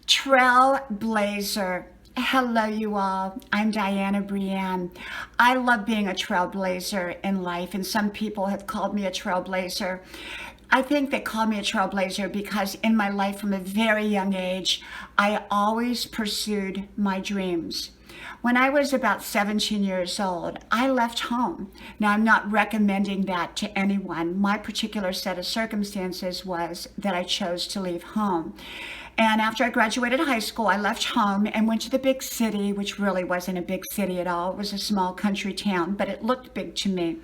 Trailblazer. Hello, you all. I'm Diana Brienne. I love being a trailblazer in life, and some people have called me a trailblazer. I think they call me a trailblazer because in my life from a very young age, I always pursued my dreams. When I was about 17 years old, I left home. Now, I'm not recommending that to anyone. My particular set of circumstances was that I chose to leave home. And after I graduated high school, I left home and went to the big city, which really wasn't a big city at all. It was a small country town, but it looked big to me.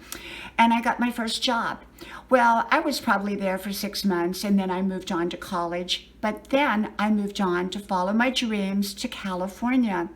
And I got my first job. Well, I was probably there for 6 months, and then I moved on to college. But then I moved on to follow my dreams to California.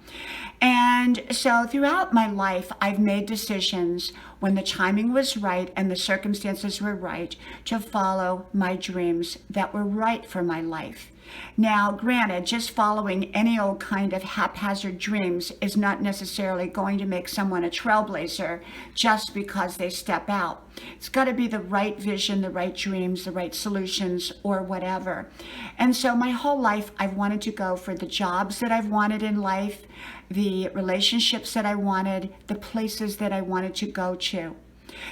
And so throughout my life, I've made decisions when the timing was right and the circumstances were right to follow my dreams that were right for my life. Now, granted, just following any old kind of haphazard dreams is not necessarily going to make someone a trailblazer just because they step out. It's got to be the right vision, the right dreams, the right solutions, or whatever. And so my whole life, I've wanted to go for the jobs that I've wanted in life, the relationships that I wanted, the places that I wanted to go to.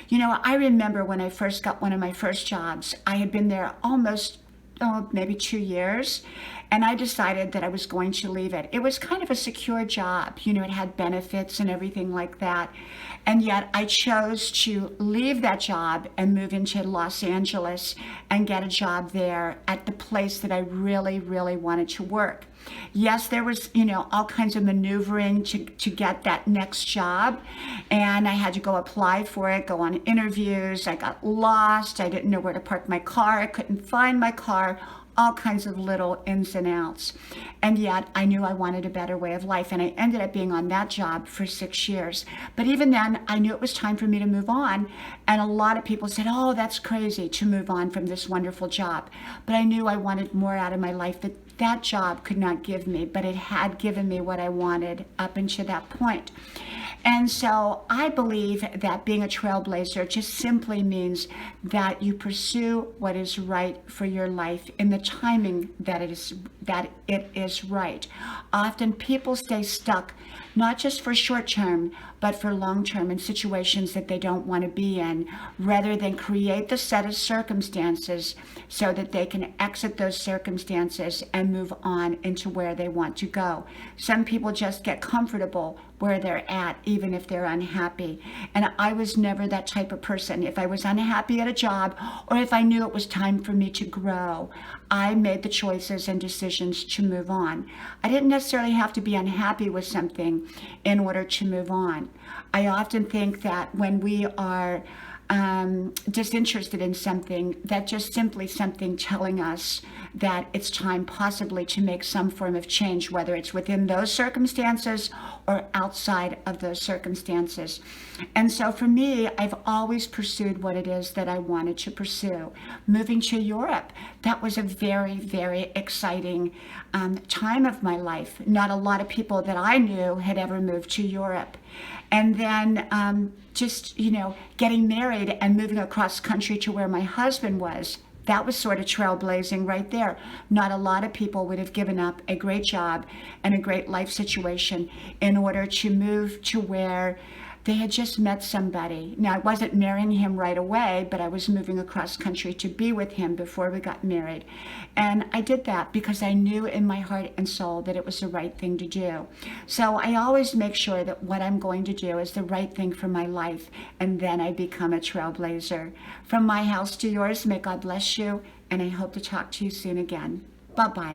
You know, I remember when I first got one of my first jobs, I had been there almost maybe 2 years, and I decided that I was going to leave it. It was kind of a secure job. You know, it had benefits and everything like that. And yet I chose to leave that job and move into Los Angeles and get a job there at the place that I really, really wanted to work. Yes, there was, all kinds of maneuvering to get that next job. And I had to go apply for it, go on interviews. I got lost. I didn't know where to park my car. I couldn't find my car. All kinds of little ins and outs. And yet I knew I wanted a better way of life. And I ended up being on that job for 6 years. But even then, I knew it was time for me to move on. And a lot of people said, oh, that's crazy to move on from this wonderful job. But I knew I wanted more out of my life that job could not give me, but it had given me what I wanted up until that point. And so I believe that being a trailblazer just simply means that you pursue what is right for your life in the timing that it is right. Often people stay stuck, not just for short term, but for long term in situations that they don't want to be in, rather than create the set of circumstances so that they can exit those circumstances and move on into where they want to go. Some people just get comfortable where they're at, even if they're unhappy. And I was never that type of person. If I was unhappy at a job, or if I knew it was time for me to grow, I made the choices and decisions to move on. I didn't necessarily have to be unhappy with something in order to move on. I often think that when we are disinterested in something, that just simply something telling us that it's time possibly to make some form of change, whether it's within those circumstances or outside of those circumstances. And so for me, I've always pursued what it is that I wanted to pursue. Moving to Europe, that was a very, very exciting time of my life. Not a lot of people that I knew had ever moved to Europe. And then getting married and moving across country to where my husband was, that was sort of trailblazing right there. Not a lot of people would have given up a great job and a great life situation in order to move to where they had just met somebody. Now, I wasn't marrying him right away, but I was moving across country to be with him before we got married. And I did that because I knew in my heart and soul that it was the right thing to do. So I always make sure that what I'm going to do is the right thing for my life, and then I become a trailblazer. From my house to yours, may God bless you, and I hope to talk to you soon again. Bye-bye.